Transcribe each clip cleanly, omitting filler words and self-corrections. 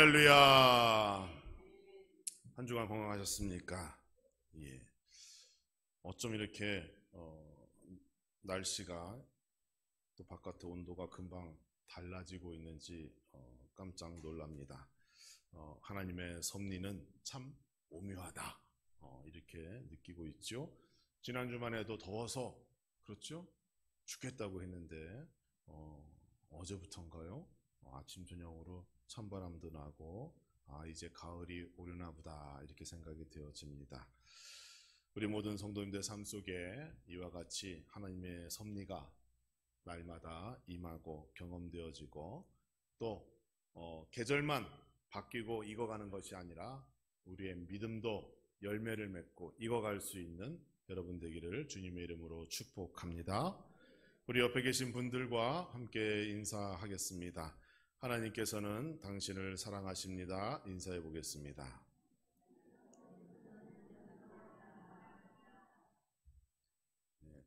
할렐루야. 한 주간 건강하셨습니까? 예. 어쩜 이렇게 날씨가 또 바깥의 온도가 금방 달라지고 있는지 깜짝 놀랍니다. 하나님의 섭리는 참 오묘하다. 이렇게 느끼고 있죠. 지난 주만 해도 더워서 그렇죠? 죽겠다고 했는데 어제부터인가요? 아침 저녁으로 찬바람도 나고 이제 가을이 오려나 보다 이렇게 생각이 되어집니다. 우리 모든 성도님들 삶 속에 이와 같이 하나님의 섭리가 날마다 임하고 경험되어지고 또 계절만 바뀌고 익어가는 것이 아니라 우리의 믿음도 열매를 맺고 익어갈 수 있는 여러분 되기를 주님의 이름으로 축복합니다. 우리 옆에 계신 분들과 함께 인사하겠습니다. 하나님께서는 당신을 사랑하십니다. 인사해 보겠습니다. 네,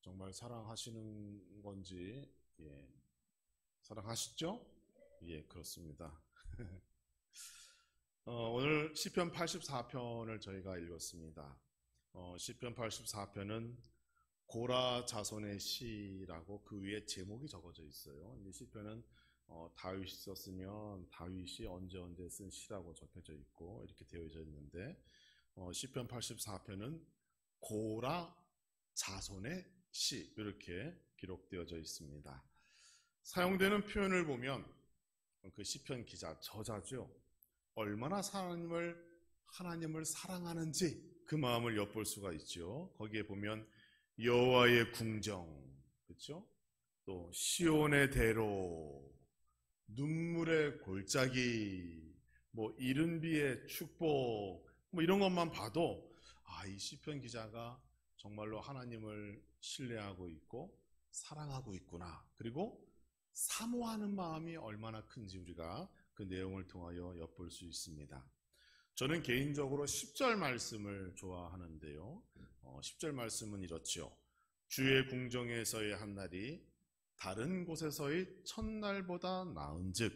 정말 사랑하시는 건지, 사랑하시죠? 예, 그렇습니다. 오늘 시편 84편을 저희가 읽었습니다. 시편 84편은 고라 자손의 시라고 그 위에 제목이 적어져 있어요. 이 시편은 다윗이 썼으면 다윗이 언제 쓴 시라고 적혀져 있고 이렇게 되어져 있는데 시편 84편은 고라 자손의 시 이렇게 기록되어져 있습니다. 사용되는 표현을 보면 그 시편 기자, 저자죠. 얼마나 하나님을 사랑하는지 그 마음을 엿볼 수가 있죠. 거기에 보면 여호와의 궁정, 그렇죠? 또 시온의 대로, 눈물의 골짜기, 이른 비의 축복, 이런 것만 봐도 이 시편 기자가 정말로 하나님을 신뢰하고 있고 사랑하고 있구나. 그리고 사모하는 마음이 얼마나 큰지 우리가 그 내용을 통하여 엿볼 수 있습니다. 저는 개인적으로 10절 말씀을 좋아하는데요. 10절 말씀은 이렇죠. 주의 궁정에서의 한날이 다른 곳에서의 첫날보다 나은즉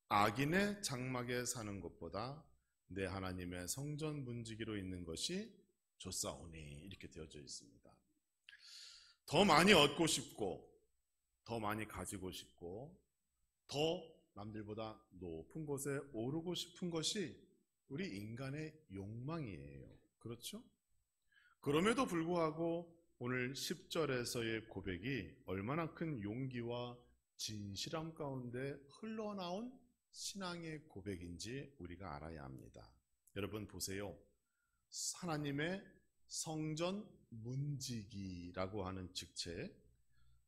악인의 장막에 사는 것보다 내 하나님의 성전 문지기로 있는 것이 좋사오니 이렇게 되어져 있습니다. 더 많이 얻고 싶고 더 많이 가지고 싶고 더 남들보다 높은 곳에 오르고 싶은 것이 우리 인간의 욕망이에요. 그렇죠? 그럼에도 불구하고 오늘 10절에서의 고백이 얼마나 큰 용기와 진실함 가운데 흘러나온 신앙의 고백인지 우리가 알아야 합니다. 여러분 보세요. 하나님의 성전 문지기라고 하는 직책,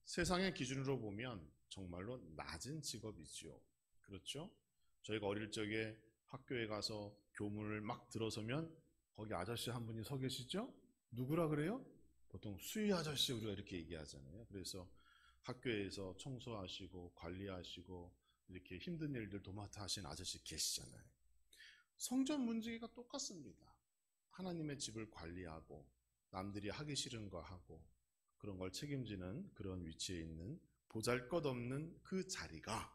세상의 기준으로 보면 정말로 낮은 직업이죠. 그렇죠? 저희가 어릴 적에 학교에 가서 교문을 막 들어서면 거기 아저씨 한 분이 서 계시죠? 누구라 그래요? 보통 수희 아저씨 우리가 이렇게 얘기하잖아요. 그래서 학교에서 청소하시고 관리하시고 이렇게 힘든 일들 도맡아 하신 아저씨 계시잖아요. 성전 문지기가 똑같습니다. 하나님의 집을 관리하고 남들이 하기 싫은 거 하고 그런 걸 책임지는 그런 위치에 있는 보잘것없는 그 자리가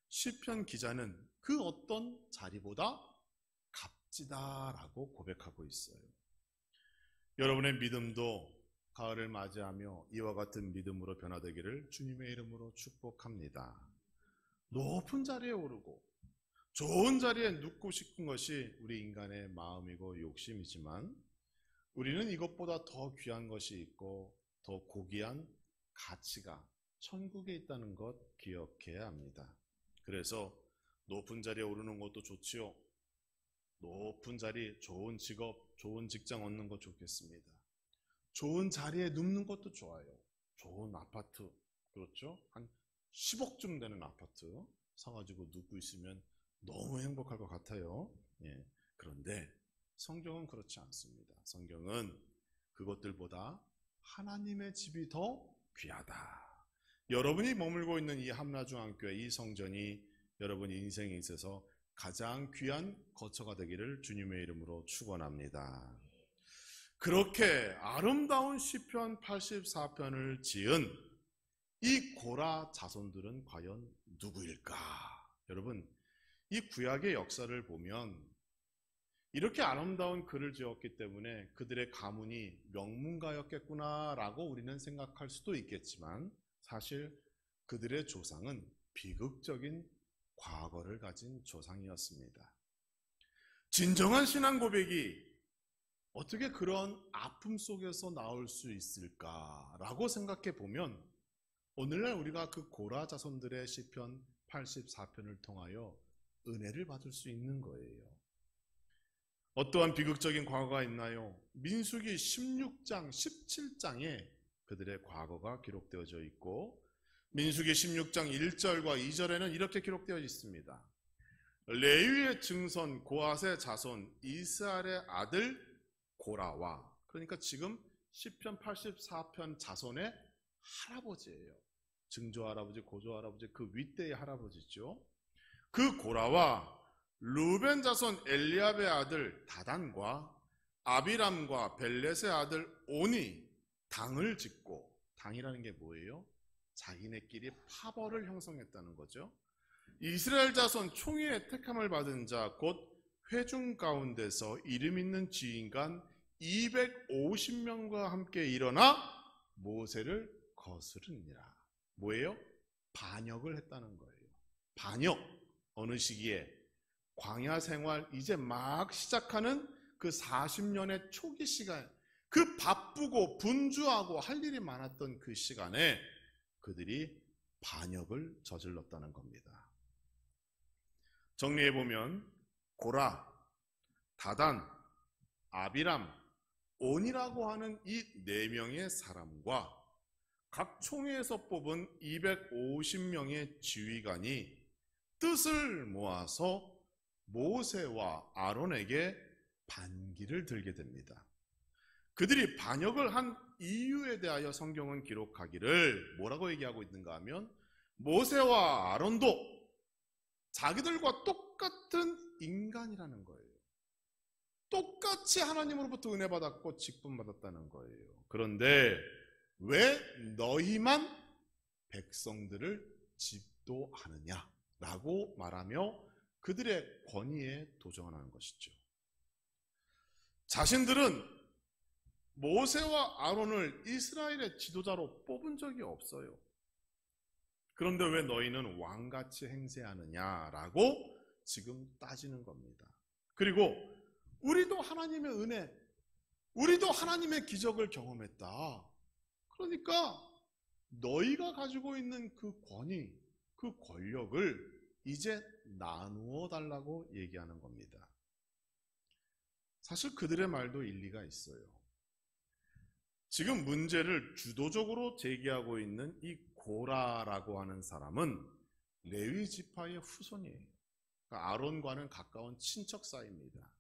시편 기자는 그 어떤 자리보다 값지다라고 고백하고 있어요. 여러분의 믿음도 가을을 맞이하며 이와 같은 믿음으로 변화되기를 주님의 이름으로 축복합니다. 높은 자리에 오르고 좋은 자리에 눕고 싶은 것이 우리 인간의 마음이고 욕심이지만 우리는 이것보다 더 귀한 것이 있고 더 고귀한 가치가 천국에 있다는 것 기억해야 합니다. 그래서 높은 자리에 오르는 것도 좋지요. 높은 자리, 좋은 직업, 좋은 직장 얻는 것 좋겠습니다. 좋은 자리에 눕는 것도 좋아요. 좋은 아파트, 그렇죠? 한 10억쯤 되는 아파트 사가지고 눕고 있으면 너무 행복할 것 같아요. 그런데 성경은 그렇지 않습니다. 성경은 그것들보다 하나님의 집이 더 귀하다. 여러분이 머물고 있는 이 함라중앙교회 이 성전이 여러분 인생에 있어서 가장 귀한 거처가 되기를 주님의 이름으로 축원합니다. 그렇게 아름다운 시편 84편을 지은 이 고라 자손들은 과연 누구일까? 여러분 이 구약의 역사를 보면 이렇게 아름다운 글을 지었기 때문에 그들의 가문이 명문가였겠구나라고 우리는 생각할 수도 있겠지만 사실 그들의 조상은 비극적인 과거를 가진 조상이었습니다. 진정한 신앙 고백이 어떻게 그런 아픔 속에서 나올 수 있을까라고 생각해 보면 오늘날 우리가 그 고라 자손들의 시편 84편을 통하여 은혜를 받을 수 있는 거예요. 어떠한 비극적인 과거가 있나요? 민수기 16장, 17장에 그들의 과거가 기록되어져 있고 민수기 16장 1절과 2절에는 이렇게 기록되어 있습니다. 레위의 증손 고앗의 자손 이스라엘의 아들 고라와, 그러니까 지금 시편 84편 자손의 할아버지예요. 증조 할아버지, 고조 할아버지, 그 윗대의 할아버지죠. 그 고라와 루벤 자손 엘리압의 아들 다단과 아비람과 벨렛의 아들 온이 당을 짓고, 당이라는 게 뭐예요? 자기네끼리 파벌을 형성했다는 거죠. 이스라엘 자손 총회의 택함을 받은 자 곧 회중 가운데서 이름 있는 지휘관 250명과 함께 일어나 모세를 거스르니라. 뭐예요? 반역을 했다는 거예요. 반역. 어느 시기에? 광야 생활 이제 막 시작하는 그 40년의 초기 시간, 그 바쁘고 분주하고 할 일이 많았던 그 시간에 그들이 반역을 저질렀다는 겁니다. 정리해보면 고라, 다단, 아비람, 온이라고 하는 이 4명의 사람과 각 총회에서 뽑은 250명의 지휘관이 뜻을 모아서 모세와 아론에게 반기를 들게 됩니다. 그들이 반역을 한 이유에 대하여 성경은 기록하기를 뭐라고 얘기하고 있는가 하면 모세와 아론도 자기들과 똑같은 인간이라는 거예요. 똑같이 하나님으로부터 은혜 받았고 직분 받았다는 거예요. 그런데 왜 너희만 백성들을 집도하느냐라고 말하며 그들의 권위에 도전하는 것이죠. 자신들은 모세와 아론을 이스라엘의 지도자로 뽑은 적이 없어요. 그런데 왜 너희는 왕같이 행세하느냐라고 지금 따지는 겁니다. 그리고 우리도 하나님의 은혜, 우리도 하나님의 기적을 경험했다. 그러니까 너희가 가지고 있는 그 권위, 그 권력을 이제 나누어 달라고 얘기하는 겁니다. 사실 그들의 말도 일리가 있어요. 지금 문제를 주도적으로 제기하고 있는 이 고라라고 하는 사람은 레위 지파의 후손이에요. 그러니까 아론과는 가까운 친척 사이입니다.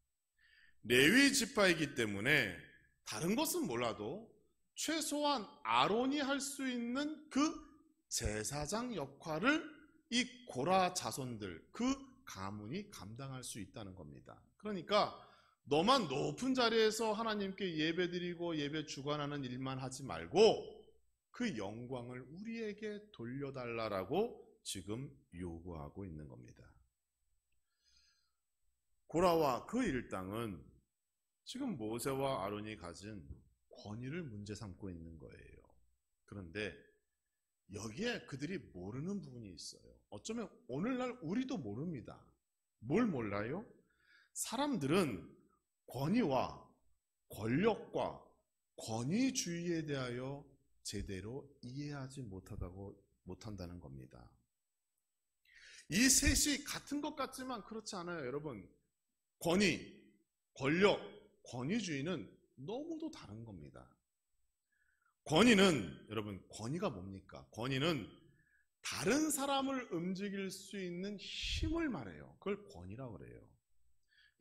레위 지파이기 때문에 다른 것은 몰라도 최소한 아론이 할 수 있는 그 제사장 역할을 이 고라 자손들, 그 가문이 감당할 수 있다는 겁니다. 그러니까 너만 높은 자리에서 하나님께 예배드리고 예배 주관하는 일만 하지 말고 그 영광을 우리에게 돌려달라고 지금 요구하고 있는 겁니다. 고라와 그 일당은 지금 모세와 아론이 가진 권위를 문제 삼고 있는 거예요. 그런데 여기에 그들이 모르는 부분이 있어요. 어쩌면 오늘날 우리도 모릅니다. 뭘 몰라요? 사람들은 권위와 권력과 권위주의에 대하여 제대로 이해하지 못한다는 겁니다. 이 셋이 같은 것 같지만 그렇지 않아요, 여러분. 권위, 권력, 권위주의는 너무도 다른 겁니다. 권위는, 여러분, 권위가 뭡니까? 권위는 다른 사람을 움직일 수 있는 힘을 말해요. 그걸 권위라고 그래요.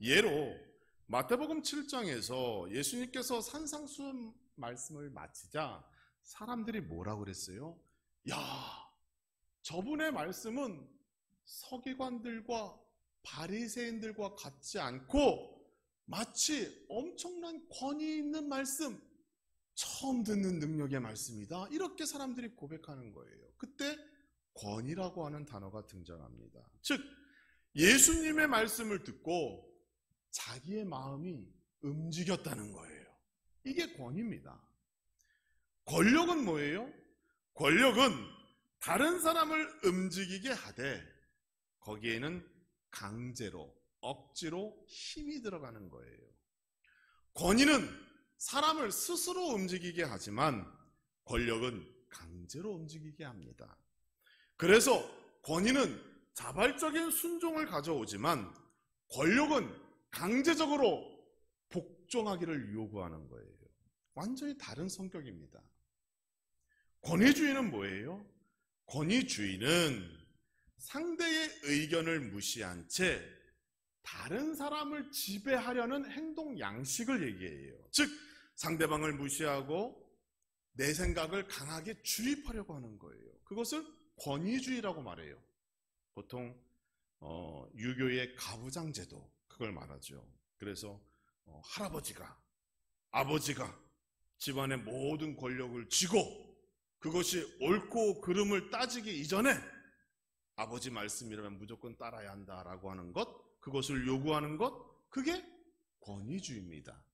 예로 마태복음 7장에서 예수님께서 산상수훈 말씀을 마치자 사람들이 뭐라고 그랬어요? 야, 저분의 말씀은 서기관들과 바리새인들과 같지 않고 마치 엄청난 권위 있는 말씀, 처음 듣는 능력의 말씀이다. 이렇게 사람들이 고백하는 거예요. 그때 권위라고 하는 단어가 등장합니다. 즉 예수님의 말씀을 듣고 자기의 마음이 움직였다는 거예요. 이게 권위입니다. 권력은 뭐예요? 권력은 다른 사람을 움직이게 하되 거기에는 강제로, 억지로 힘이 들어가는 거예요. 권위는 사람을 스스로 움직이게 하지만 권력은 강제로 움직이게 합니다. 그래서 권위는 자발적인 순종을 가져오지만 권력은 강제적으로 복종하기를 요구하는 거예요. 완전히 다른 성격입니다. 권위주의는 뭐예요? 권위주의는 상대의 의견을 무시한 채 다른 사람을 지배하려는 행동 양식을 얘기해요. 즉, 상대방을 무시하고 내 생각을 강하게 주입하려고 하는 거예요. 그것을 권위주의라고 말해요. 보통 유교의 가부장 제도, 그걸 말하죠. 그래서 할아버지가, 아버지가 집안의 모든 권력을 쥐고 그것이 옳고 그름을 따지기 이전에 아버지 말씀이라면 무조건 따라야 한다라고 하는 것, 그것을 요구하는 것, 그게 권위주의입니다.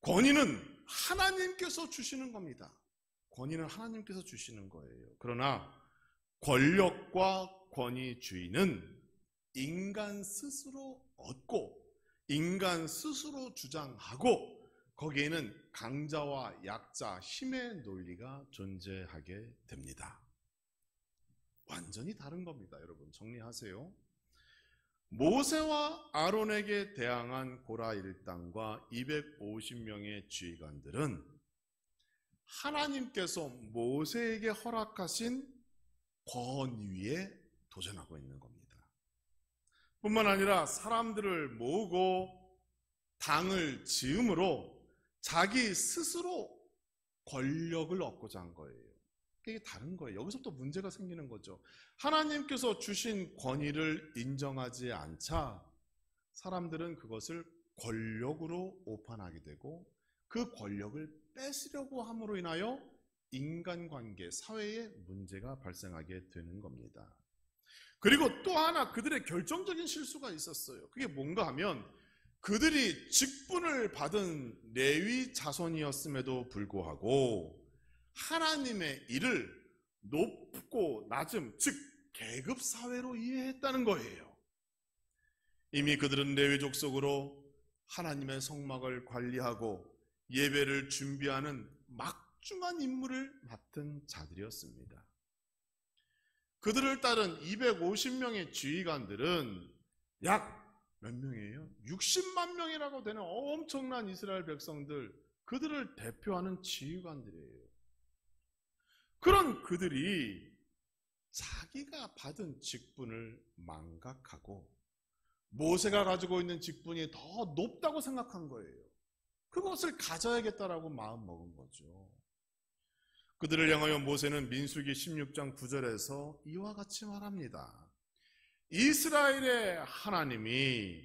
권위는 하나님께서 주시는 겁니다. 권위는 하나님께서 주시는 거예요. 그러나 권력과 권위주의는 인간 스스로 얻고 인간 스스로 주장하고 거기에는 강자와 약자, 힘의 논리가 존재하게 됩니다. 완전히 다른 겁니다. 여러분 정리하세요. 모세와 아론에게 대항한 고라 일당과 250명의 지휘관들은 하나님께서 모세에게 허락하신 권위에 도전하고 있는 겁니다. 뿐만 아니라 사람들을 모으고 당을 지음으로 자기 스스로 권력을 얻고자 한 거예요. 이게 다른 거예요. 여기서부터 문제가 생기는 거죠. 하나님께서 주신 권위를 인정하지 않자 사람들은 그것을 권력으로 오판하게 되고 그 권력을 뺏으려고 함으로 인하여 인간관계, 사회에 문제가 발생하게 되는 겁니다. 그리고 또 하나 그들의 결정적인 실수가 있었어요. 그게 뭔가 하면 그들이 직분을 받은 레위 자손이었음에도 불구하고 하나님의 일을 높고 낮음, 즉 계급사회로 이해했다는 거예요. 이미 그들은 레위 족속으로 하나님의 성막을 관리하고 예배를 준비하는 막중한 임무를 맡은 자들이었습니다. 그들을 따른 250명의 지휘관들은 약 몇 명이에요? 60만 명이라고 되는 엄청난 이스라엘 백성들, 그들을 대표하는 지휘관들이에요. 그런 그들이 자기가 받은 직분을 망각하고 모세가 가지고 있는 직분이 더 높다고 생각한 거예요. 그것을 가져야겠다라고 마음먹은 거죠. 그들을 향하여 모세는 민수기 16장 9절에서 이와 같이 말합니다. 이스라엘의 하나님이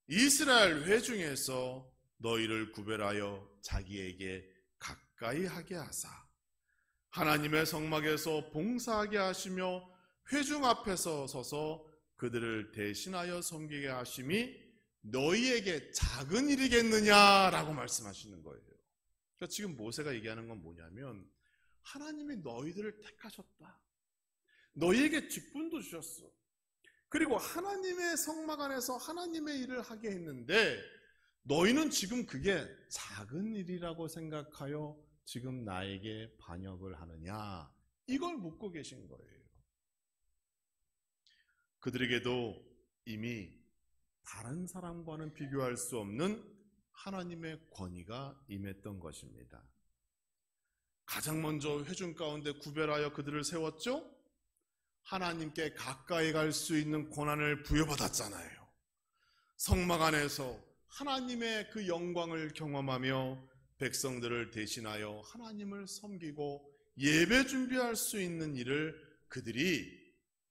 이스라엘 회중에서 너희를 구별하여 자기에게 가까이 하게 하사 하나님의 성막에서 봉사하게 하시며 회중 앞에서 서서 그들을 대신하여 섬기게 하심이 너희에게 작은 일이겠느냐라고 말씀하시는 거예요. 그러니까 지금 모세가 얘기하는 건 뭐냐면 하나님이 너희들을 택하셨다. 너희에게 직분도 주셨어. 그리고 하나님의 성막 안에서 하나님의 일을 하게 했는데 너희는 지금 그게 작은 일이라고 생각하여 지금 나에게 반역을 하느냐, 이걸 묻고 계신 거예요. 그들에게도 이미 다른 사람과는 비교할 수 없는 하나님의 권위가 임했던 것입니다. 가장 먼저 회중 가운데 구별하여 그들을 세웠죠? 하나님께 가까이 갈 수 있는 권한을 부여받았잖아요. 성막 안에서 하나님의 그 영광을 경험하며 백성들을 대신하여 하나님을 섬기고 예배 준비할 수 있는 일을 그들이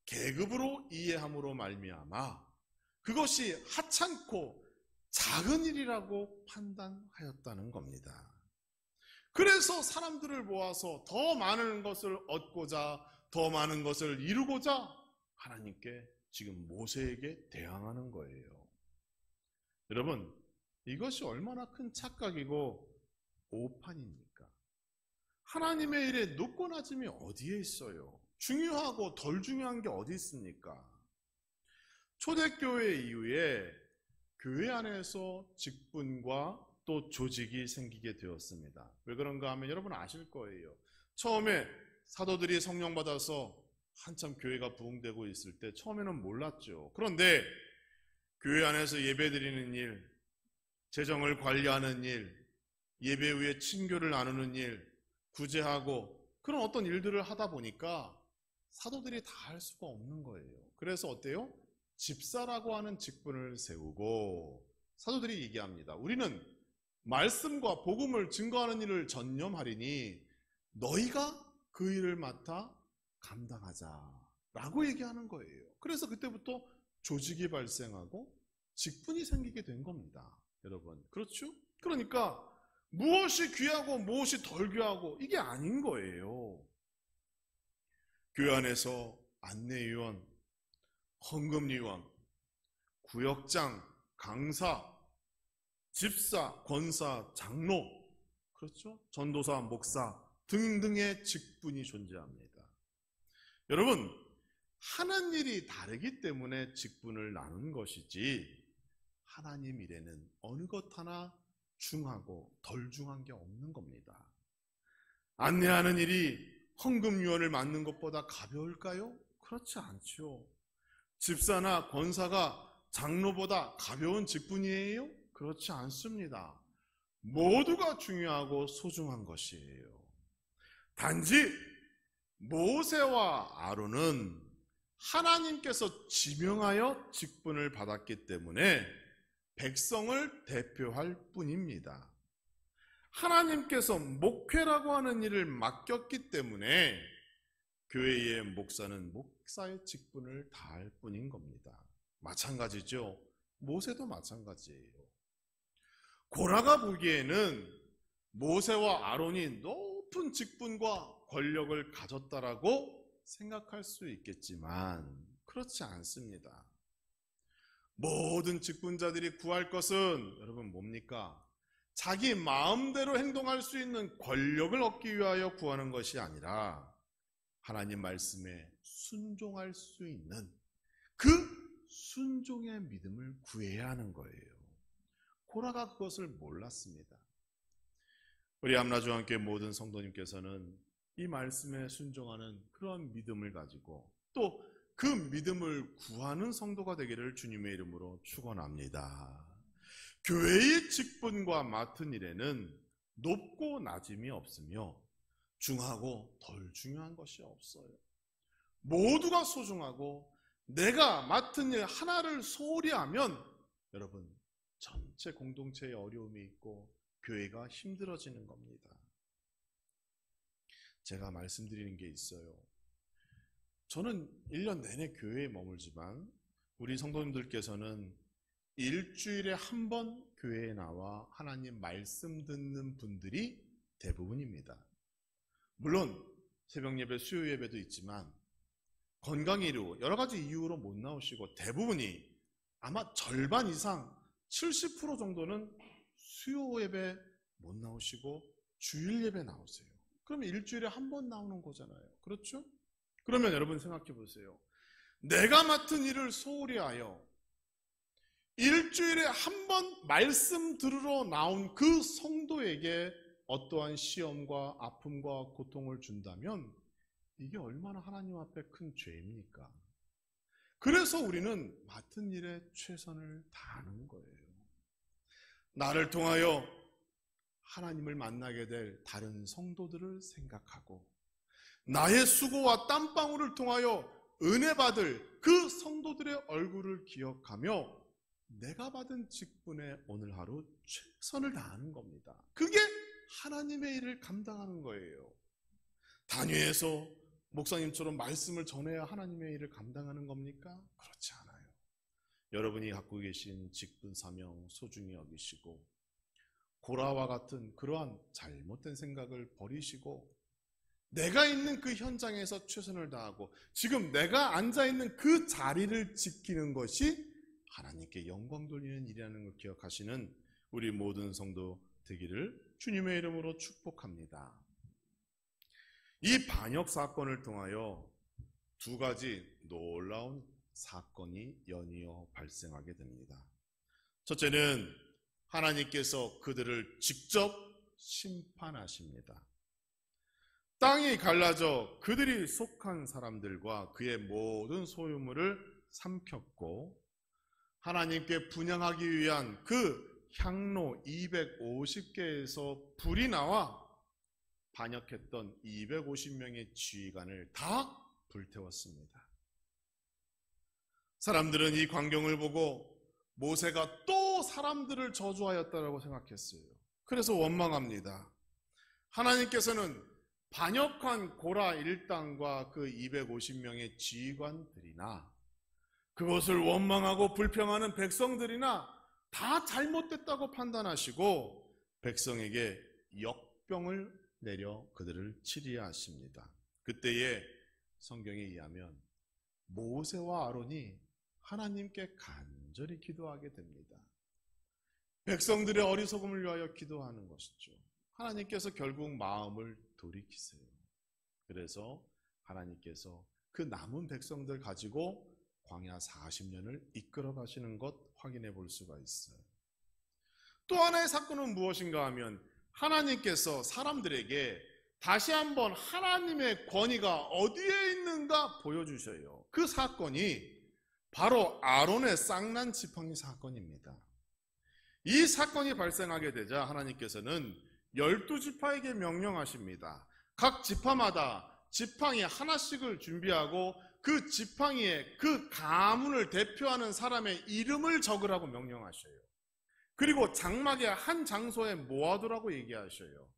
계급으로 이해함으로 말미암아 그것이 하찮고 작은 일이라고 판단하였다는 겁니다. 그래서 사람들을 모아서 더 많은 것을 얻고자, 더 많은 것을 이루고자 하나님께 지금 모세에게 대항하는 거예요. 여러분, 이것이 얼마나 큰 착각이고 오판입니까? 하나님의 일에 높고 낮음이 어디에 있어요? 중요하고 덜 중요한 게 어디 있습니까? 초대교회 이후에 교회 안에서 직분과 또 조직이 생기게 되었습니다. 왜 그런가 하면 여러분 아실 거예요. 처음에 사도들이 성령 받아서 한참 교회가 부흥되고 있을 때 처음에는 몰랐죠. 그런데 교회 안에서 예배드리는 일, 재정을 관리하는 일, 예배 후에 친교를 나누는 일, 구제하고 그런 어떤 일들을 하다 보니까 사도들이 다 할 수가 없는 거예요. 그래서 어때요? 집사라고 하는 직분을 세우고 사도들이 얘기합니다. 우리는 말씀과 복음을 증거하는 일을 전념하리니 너희가 그 일을 맡아 감당하자라고 얘기하는 거예요. 그래서 그때부터 조직이 발생하고 직분이 생기게 된 겁니다. 여러분, 그렇죠? 그러니까 무엇이 귀하고 무엇이 덜 귀하고 이게 아닌 거예요. 교회 안에서 안내위원, 헌금위원, 구역장, 강사, 집사, 권사, 장로, 그렇죠? 전도사, 목사 등등의 직분이 존재합니다. 여러분, 하는 일이 다르기 때문에 직분을 나눈 것이지 하나님 일에는 어느 것 하나 중하고 덜 중한 게 없는 겁니다. 안내하는 일이 헌금위원을 맡는 것보다 가벼울까요? 그렇지 않죠. 집사나 권사가 장로보다 가벼운 직분이에요? 그렇지 않습니다. 모두가 중요하고 소중한 것이에요. 단지 모세와 아론은 하나님께서 지명하여 직분을 받았기 때문에 백성을 대표할 뿐입니다. 하나님께서 목회라고 하는 일을 맡겼기 때문에 교회의 목사는 목사의 직분을 다할 뿐인 겁니다. 마찬가지죠. 모세도 마찬가지예요. 고라가 보기에는 모세와 아론이 높은 직분과 권력을 가졌다라고 생각할 수 있겠지만 그렇지 않습니다. 모든 직분자들이 구할 것은 여러분 뭡니까? 자기 마음대로 행동할 수 있는 권력을 얻기 위하여 구하는 것이 아니라 하나님 말씀에 순종할 수 있는 그 순종의 믿음을 구해야 하는 거예요. 고라가 그것을 몰랐습니다. 우리 암라주함께 모든 성도님께서는 이 말씀에 순종하는 그런 믿음을 가지고 또 그 믿음을 구하는 성도가 되기를 주님의 이름으로 축원합니다. 교회의 직분과 맡은 일에는 높고 낮음이 없으며 중하고 덜 중요한 것이 없어요. 모두가 소중하고 내가 맡은 일 하나를 소홀히 하면 여러분 전체 공동체에 어려움이 있고 교회가 힘들어지는 겁니다. 제가 말씀드리는 게 있어요. 저는 1년 내내 교회에 머물지만 우리 성도님들께서는 일주일에 한 번 교회에 나와 하나님 말씀 듣는 분들이 대부분입니다. 물론 새벽 예배, 수요 예배도 있지만 건강 이유, 여러 가지 이유로 못 나오시고 대부분이 아마 절반 이상 70% 정도는 수요 예배 못 나오시고 주일 예배 나오세요. 그러면 일주일에 한 번 나오는 거잖아요. 그렇죠? 그러면 여러분 생각해 보세요. 내가 맡은 일을 소홀히 하여 일주일에 한 번 말씀 들으러 나온 그 성도에게 어떠한 시험과 아픔과 고통을 준다면 이게 얼마나 하나님 앞에 큰 죄입니까? 그래서 우리는 맡은 일에 최선을 다하는 거예요. 나를 통하여 하나님을 만나게 될 다른 성도들을 생각하고 나의 수고와 땀방울을 통하여 은혜 받을 그 성도들의 얼굴을 기억하며 내가 받은 직분에 오늘 하루 최선을 다하는 겁니다. 그게 하나님의 일을 감당하는 거예요. 단위에서 목사님처럼 말씀을 전해야 하나님의 일을 감당하는 겁니까? 그렇지 않아요. 여러분이 갖고 계신 직분 사명 소중히 여기시고 고라와 같은 그러한 잘못된 생각을 버리시고 내가 있는 그 현장에서 최선을 다하고 지금 내가 앉아있는 그 자리를 지키는 것이 하나님께 영광 돌리는 일이라는 걸 기억하시는 우리 모든 성도 되기를 주님의 이름으로 축복합니다. 이 반역 사건을 통하여 두 가지 놀라운 사건이 연이어 발생하게 됩니다. 첫째는 하나님께서 그들을 직접 심판하십니다. 땅이 갈라져 그들이 속한 사람들과 그의 모든 소유물을 삼켰고 하나님께 분향하기 위한 그 향로 250개에서 불이 나와 반역했던 250명의 지휘관을 다 불태웠습니다. 사람들은 이 광경을 보고 모세가 또 사람들을 저주하였다고 생각했어요. 그래서 원망합니다. 하나님께서는 반역한 고라 일당과 그 250명의 지휘관들이나 그것을 원망하고 불평하는 백성들이나 다 잘못됐다고 판단하시고 백성에게 역병을 내려 그들을 치리게 하십니다. 그때에 성경에 의하면 모세와 아론이 하나님께 간절히 기도하게 됩니다. 백성들의 어리석음을 위하여 기도하는 것이죠. 하나님께서 결국 마음을 돌이키세요. 그래서 하나님께서 그 남은 백성들 가지고 광야 40년을 이끌어 가시는 것 확인해 볼 수가 있어요. 또 하나의 사건은 무엇인가 하면 하나님께서 사람들에게 다시 한번 하나님의 권위가 어디에 있는가 보여주셔요. 그 사건이 바로 아론의 쌍난 지팡이 사건입니다. 이 사건이 발생하게 되자 하나님께서는 12지파에게 명령하십니다. 각 지파마다 지팡이 하나씩을 준비하고 그 지팡이에 그 가문을 대표하는 사람의 이름을 적으라고 명령하셔요. 그리고 장막의 한 장소에 모아두라고 얘기하셔요.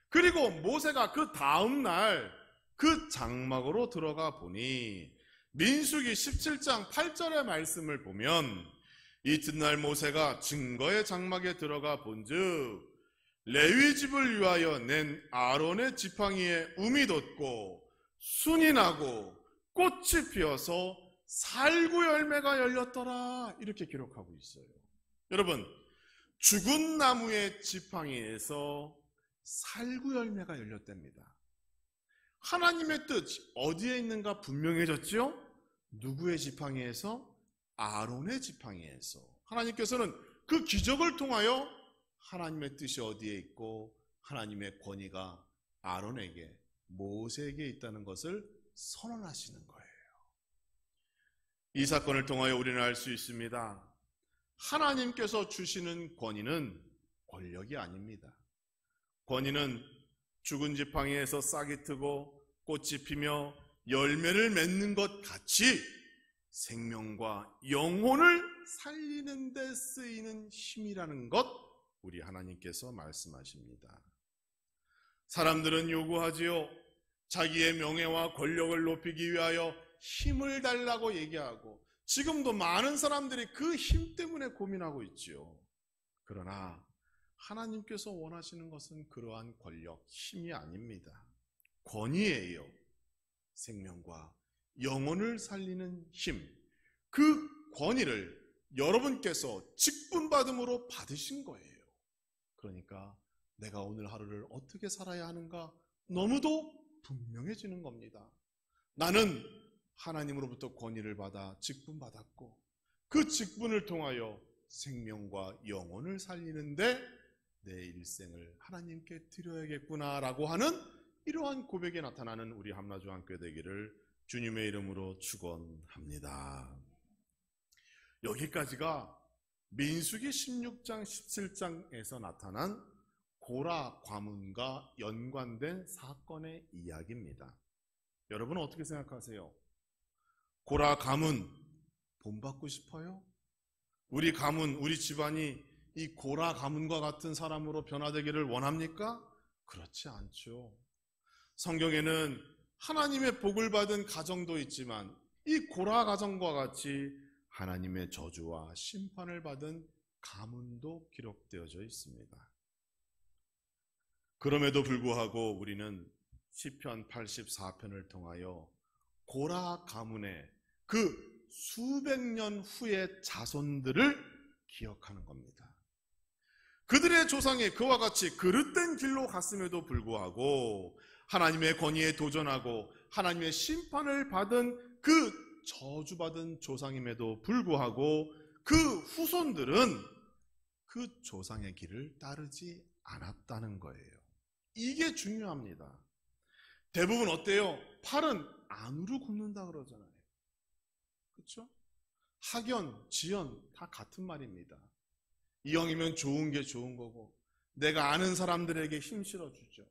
그리고 모세가 그 다음 날 그 장막으로 들어가 보니 민수기 17장 8절의 말씀을 보면 이튿날 모세가 증거의 장막에 들어가 본즉 레위 집을 위하여 낸 아론의 지팡이에 움이 돋고 순이 나고 꽃이 피어서 살구 열매가 열렸더라 이렇게 기록하고 있어요. 여러분 죽은 나무의 지팡이에서 살구 열매가 열렸답니다. 하나님의 뜻 어디에 있는가 분명해졌죠? 누구의 지팡이에서? 아론의 지팡이에서. 하나님께서는 그 기적을 통하여 하나님의 뜻이 어디에 있고 하나님의 권위가 아론에게 모세에게 있다는 것을 선언하시는 거예요. 이 사건을 통하여 우리는 알 수 있습니다. 하나님께서 주시는 권위는 권력이 아닙니다. 권위는 죽은 지팡이에서 싹이 트고 꽃이 피며 열매를 맺는 것 같이 생명과 영혼을 살리는 데 쓰이는 힘이라는 것 우리 하나님께서 말씀하십니다. 사람들은 요구하지요. 자기의 명예와 권력을 높이기 위하여 힘을 달라고 얘기하고 지금도 많은 사람들이 그 힘 때문에 고민하고 있지요. 그러나 하나님께서 원하시는 것은 그러한 권력, 힘이 아닙니다. 권위예요. 생명과 영혼을 살리는 힘. 그 권위를 여러분께서 직분받음으로 받으신 거예요. 그러니까 내가 오늘 하루를 어떻게 살아야 하는가 너무도 분명해지는 겁니다. 나는 하나님으로부터 권위를 받아 직분받았고 그 직분을 통하여 생명과 영혼을 살리는데 내 일생을 하나님께 드려야겠구나라고 하는 이러한 고백에 나타나는 우리 함라중앙교회 되기를 주님의 이름으로 축원합니다. 여기까지가 민수기 16장 17장에서 나타난 고라 가문과 연관된 사건의 이야기입니다. 여러분은 어떻게 생각하세요? 고라 가문 본받고 싶어요? 우리 가문, 우리 집안이 이 고라 가문과 같은 사람으로 변화되기를 원합니까? 그렇지 않죠. 성경에는 하나님의 복을 받은 가정도 있지만 이 고라 가정과 같이 하나님의 저주와 심판을 받은 가문도 기록되어져 있습니다. 그럼에도 불구하고 우리는 시편 84편을 통하여 고라 가문의 그 수백 년 후의 자손들을 기억하는 겁니다. 그들의 조상이 그와 같이 그릇된 길로 갔음에도 불구하고 하나님의 권위에 도전하고 하나님의 심판을 받은 그 저주받은 조상임에도 불구하고 그 후손들은 그 조상의 길을 따르지 않았다는 거예요. 이게 중요합니다. 대부분 어때요? 팔은 안으로 굽는다 그러잖아요. 그렇죠? 학연, 지연 다 같은 말입니다. 이왕이면 좋은 게 좋은 거고 내가 아는 사람들에게 힘 실어주죠.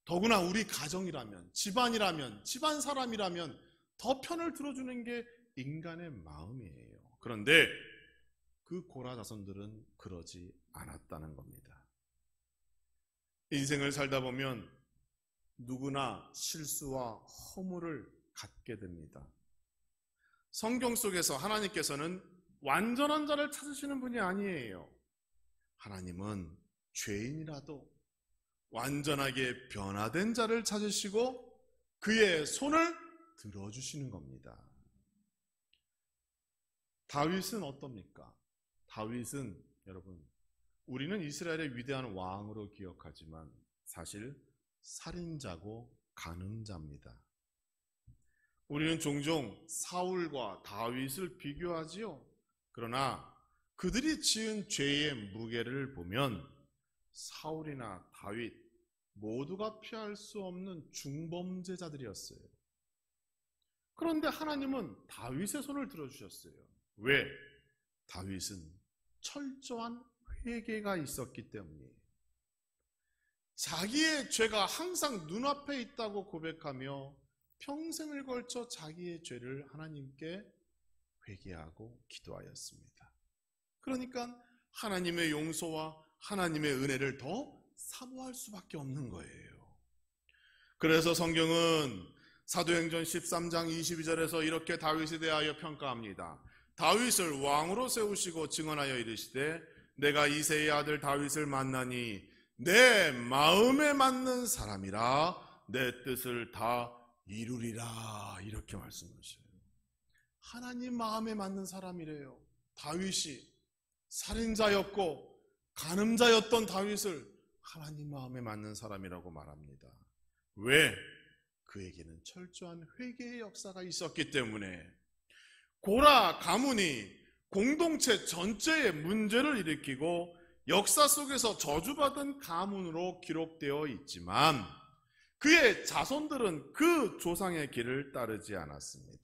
더구나 우리 가정이라면, 집안이라면, 집안 사람이라면 더 편을 들어주는 게 인간의 마음이에요. 그런데 그 고라 자손들은 그러지 않았다는 겁니다. 인생을 살다 보면 누구나 실수와 허물을 갖게 됩니다. 성경 속에서 하나님께서는 완전한 자를 찾으시는 분이 아니에요. 하나님은 죄인이라도 완전하게 변화된 자를 찾으시고 그의 손을 들어주시는 겁니다. 다윗은 어떻습니까? 다윗은 여러분, 우리는 이스라엘의 위대한 왕으로 기억하지만 사실 살인자고 간음자입니다. 우리는 종종 사울과 다윗을 비교하지요. 그러나 그들이 지은 죄의 무게를 보면 사울이나 다윗 모두가 피할 수 없는 중범죄자들이었어요. 그런데 하나님은 다윗의 손을 들어주셨어요. 왜? 다윗은 철저한 회개가 있었기 때문이에요. 자기의 죄가 항상 눈앞에 있다고 고백하며 평생을 걸쳐 자기의 죄를 하나님께 회개하고 기도하였습니다. 그러니까 하나님의 용서와 하나님의 은혜를 더 사모할 수밖에 없는 거예요. 그래서 성경은 사도행전 13장 22절에서 이렇게 다윗에 대하여 평가합니다. 다윗을 왕으로 세우시고 증언하여 이르시되 내가 이새의 아들 다윗을 만나니 내 마음에 맞는 사람이라 내 뜻을 다 이루리라. 이렇게 말씀하셔요. 하나님 마음에 맞는 사람이래요. 다윗이 살인자였고 간음자였던 다윗을 하나님 마음에 맞는 사람이라고 말합니다. 왜? 그에게는 철저한 회개의 역사가 있었기 때문에. 고라 가문이 공동체 전체의 문제를 일으키고 역사 속에서 저주받은 가문으로 기록되어 있지만 그의 자손들은 그 조상의 길을 따르지 않았습니다.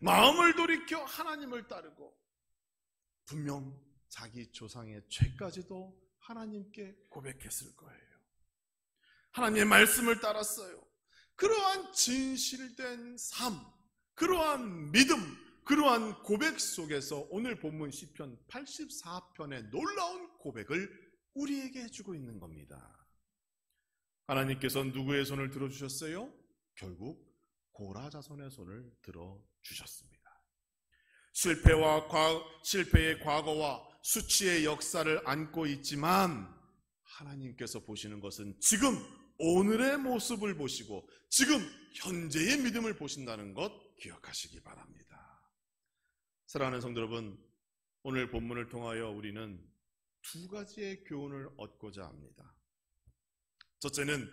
마음을 돌이켜 하나님을 따르고 분명 자기 조상의 죄까지도 하나님께 고백했을 거예요. 하나님의 말씀을 따랐어요. 그러한 진실된 삶, 그러한 믿음, 그러한 고백 속에서 오늘 본문 시편 84편의 놀라운 고백을 우리에게 해주고 있는 겁니다. 하나님께서 누구의 손을 들어주셨어요? 결국 고라 자손의 손을 들어주셨습니다. 실패의 과거와 수치의 역사를 안고 있지만 하나님께서 보시는 것은 지금 오늘의 모습을 보시고 지금 현재의 믿음을 보신다는 것 기억하시기 바랍니다. 사랑하는 성도 여러분, 오늘 본문을 통하여 우리는 두 가지의 교훈을 얻고자 합니다. 첫째는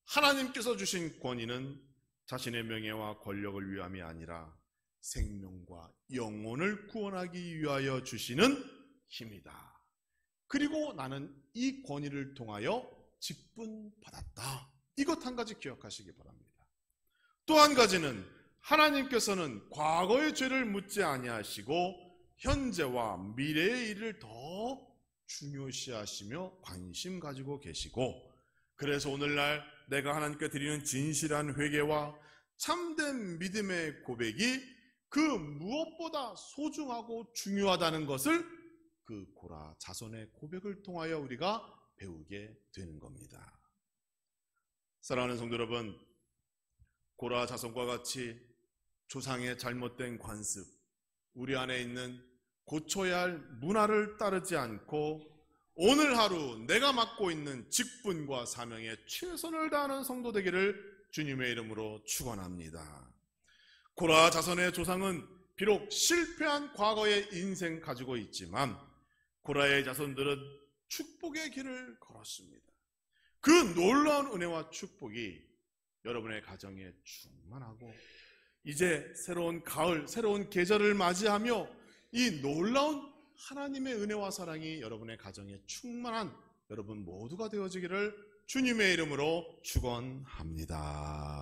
하나님께서 주신 권위는 자신의 명예와 권력을 위함이 아니라 생명과 영혼을 구원하기 위하여 주시는 힘이다. 그리고 나는 이 권위를 통하여 직분받았다. 이것 한 가지 기억하시기 바랍니다. 또 한 가지는 하나님께서는 과거의 죄를 묻지 아니하시고 현재와 미래의 일을 더 중요시하시며 관심 가지고 계시고, 그래서 오늘날 내가 하나님께 드리는 진실한 회개와 참된 믿음의 고백이 그 무엇보다 소중하고 중요하다는 것을 그 고라 자손의 고백을 통하여 우리가 배우게 되는 겁니다. 사랑하는 성도 여러분, 고라 자손과 같이 조상의 잘못된 관습, 우리 안에 있는 고쳐야 할 문화를 따르지 않고 오늘 하루 내가 맡고 있는 직분과 사명에 최선을 다하는 성도 되기를 주님의 이름으로 축원합니다. 고라 자손의 조상은 비록 실패한 과거의 인생 가지고 있지만 고라의 자손들은 축복의 길을 걸었습니다. 그 놀라운 은혜와 축복이 여러분의 가정에 충만하고 이제 새로운 가을, 새로운 계절을 맞이하며 이 놀라운 하나님의 은혜와 사랑이 여러분의 가정에 충만한 여러분 모두가 되어지기를 주님의 이름으로 축원합니다.